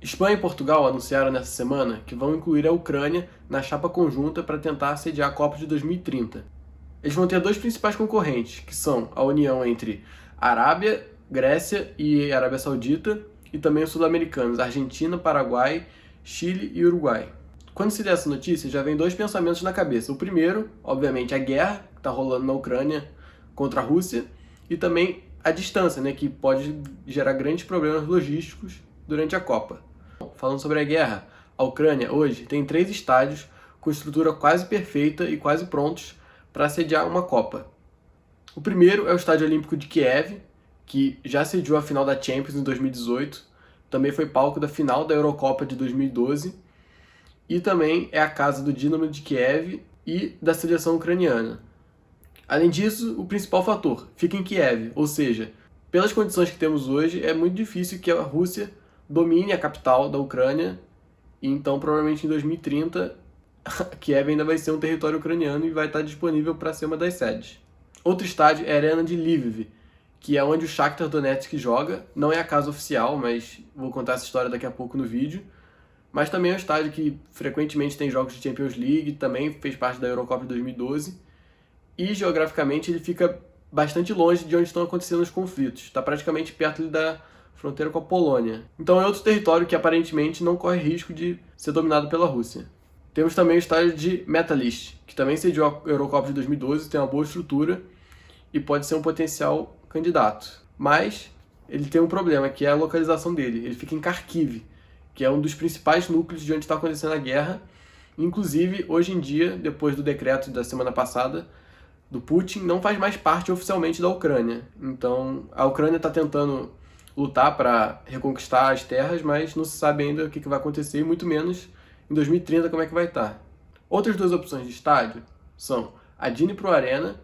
Espanha e Portugal anunciaram nessa semana que vão incluir a Ucrânia na chapa conjunta para tentar sediar a Copa de 2030. Eles vão ter dois principais concorrentes, que são a união entre Arábia, Grécia e Arábia Saudita, e também os sul-americanos, Argentina, Paraguai, Chile e Uruguai. Quando se lê essa notícia, já vem dois pensamentos na cabeça. O primeiro, obviamente, a guerra que está rolando na Ucrânia contra a Rússia, e também a distância, né, que pode gerar grandes problemas logísticos durante a Copa. Falando sobre a guerra, a Ucrânia hoje tem 3 estádios com estrutura quase perfeita e quase prontos para sediar uma Copa. O primeiro é o Estádio Olímpico de Kiev, que já sediou a final da Champions em 2018, também foi palco da final da Eurocopa de 2012, e também é a casa do Dinamo de Kiev e da seleção ucraniana. Além disso, o principal fator fica em Kiev, ou seja, pelas condições que temos hoje, é muito difícil que a Rússia domine a capital da Ucrânia, e então provavelmente em 2030 Kiev ainda vai ser um território ucraniano e vai estar disponível para ser uma das sedes. Outro estádio é a Arena de Lviv, que é onde o Shakhtar Donetsk joga. Não é a casa oficial, mas vou contar essa história daqui a pouco no vídeo. Mas também é um estádio que frequentemente tem jogos de Champions League, também fez parte da Eurocopa de 2012. E geograficamente ele fica bastante longe de onde estão acontecendo os conflitos. Está praticamente perto da fronteira com a Polônia. Então é outro território que aparentemente não corre risco de ser dominado pela Rússia. Temos também o estádio de Metalist, que também sediou a Eurocopa de 2012, tem uma boa estrutura e pode ser um potencial candidato. Mas ele tem um problema, que é a localização dele. Ele fica em Kharkiv, que é um dos principais núcleos de onde está acontecendo a guerra. Inclusive, hoje em dia, depois do decreto da semana passada, do Putin, não faz mais parte oficialmente da Ucrânia. Então, a Ucrânia está tentando lutar para reconquistar as terras, mas não se sabe ainda o que vai acontecer, e muito menos em 2030 como é que vai estar. Outras duas opções de estádio são a Dnipro Arena,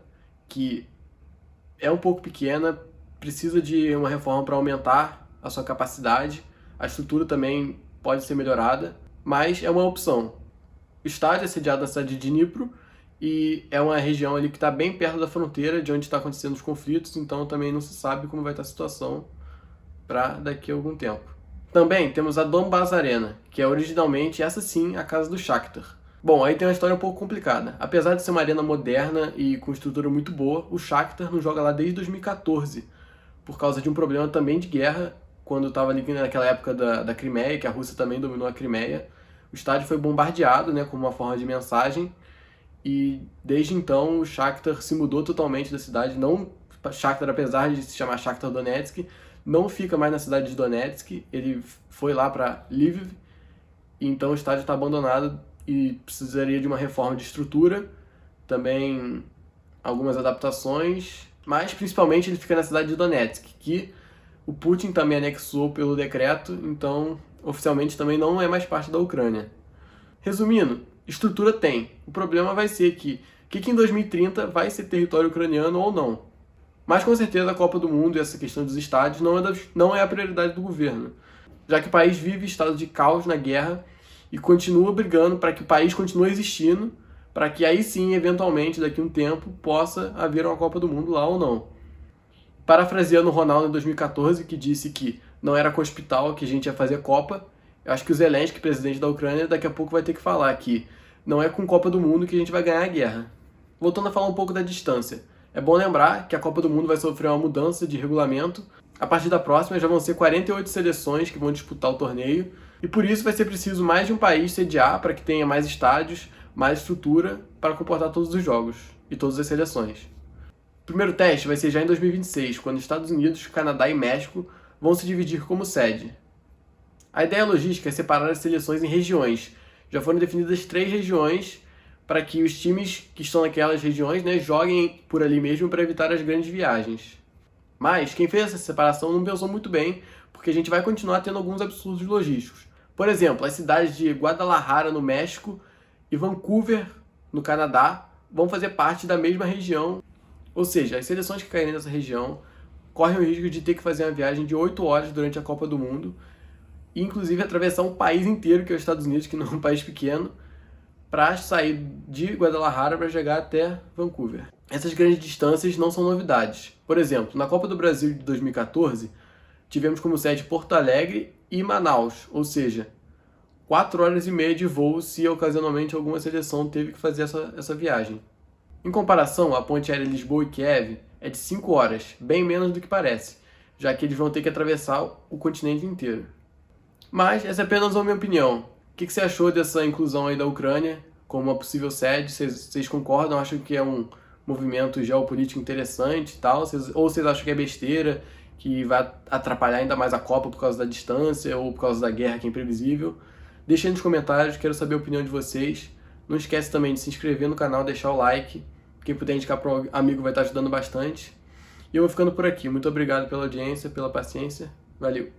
que é um pouco pequena, precisa de uma reforma para aumentar a sua capacidade, a estrutura também pode ser melhorada, mas é uma opção. O estádio é sediado na cidade de Dnipro e é uma região ali que está bem perto da fronteira de onde está acontecendo os conflitos, então também não se sabe como vai estar a situação para daqui a algum tempo. Também temos a Donbas Arena, que é originalmente, essa sim, a casa do Shakhtar. Bom, aí tem uma história um pouco complicada. Apesar de ser uma arena moderna e com estrutura muito boa, o Shakhtar não joga lá desde 2014, por causa de um problema também de guerra, quando estava ali naquela época da Crimeia, que a Rússia também dominou a Crimeia. O estádio foi bombardeado, né, como uma forma de mensagem, e desde então o Shakhtar se mudou totalmente da cidade. Não, Shakhtar, apesar de se chamar Shakhtar Donetsk, não fica mais na cidade de Donetsk, ele foi lá para Lviv, então o estádio está abandonado e precisaria de uma reforma de estrutura, também algumas adaptações, mas principalmente ele fica na cidade de Donetsk, que o Putin também anexou pelo decreto, então oficialmente também não é mais parte da Ucrânia. Resumindo, estrutura tem. O problema vai ser que em 2030 vai ser território ucraniano ou não. Mas com certeza a Copa do Mundo e essa questão dos estádios não é a prioridade do governo, já que o país vive estado de caos na guerra e continua brigando para que o país continue existindo, para que aí sim, eventualmente, daqui a um tempo, possa haver uma Copa do Mundo lá ou não. Parafraseando o Ronaldo em 2014, que disse que não era com o hospital que a gente ia fazer Copa, eu acho que o Zelensky, presidente da Ucrânia, daqui a pouco vai ter que falar que não é com Copa do Mundo que a gente vai ganhar a guerra. Voltando a falar um pouco da distância. É bom lembrar que a Copa do Mundo vai sofrer uma mudança de regulamento. A partir da próxima já vão ser 48 seleções que vão disputar o torneio, e por isso vai ser preciso mais de um país sediar para que tenha mais estádios, mais estrutura para comportar todos os jogos e todas as seleções. O primeiro teste vai ser já em 2026, quando Estados Unidos, Canadá e México vão se dividir como sede. A ideia logística é separar as seleções em regiões. Já foram definidas 3 regiões para que os times que estão naquelas regiões, né, joguem por ali mesmo para evitar as grandes viagens. Mas quem fez essa separação não pensou muito bem, porque a gente vai continuar tendo alguns absurdos logísticos. Por exemplo, as cidades de Guadalajara, no México, e Vancouver, no Canadá, vão fazer parte da mesma região. Ou seja, as seleções que caírem nessa região correm o risco de ter que fazer uma viagem de 8 horas durante a Copa do Mundo, e inclusive atravessar um país inteiro, que é os Estados Unidos, que não é um país pequeno, para sair de Guadalajara para chegar até Vancouver. Essas grandes distâncias não são novidades. Por exemplo, na Copa do Brasil de 2014, tivemos como sede Porto Alegre e Manaus, ou seja, 4 horas e meia de voo se ocasionalmente alguma seleção teve que fazer essa viagem. Em comparação, a ponte aérea Lisboa e Kiev é de 5 horas, bem menos do que parece, já que eles vão ter que atravessar o continente inteiro. Mas essa é apenas a minha opinião. O que você achou dessa inclusão aí da Ucrânia como uma possível sede? Vocês concordam? Acham que é um movimento geopolítico interessante e tal? Ou vocês acham que é besteira, que vai atrapalhar ainda mais a Copa por causa da distância ou por causa da guerra que é imprevisível? Deixa aí nos comentários, quero saber a opinião de vocês. Não esquece também de se inscrever no canal, deixar o like. Quem puder indicar para um amigo vai estar ajudando bastante. E eu vou ficando por aqui. Muito obrigado pela audiência, pela paciência. Valeu!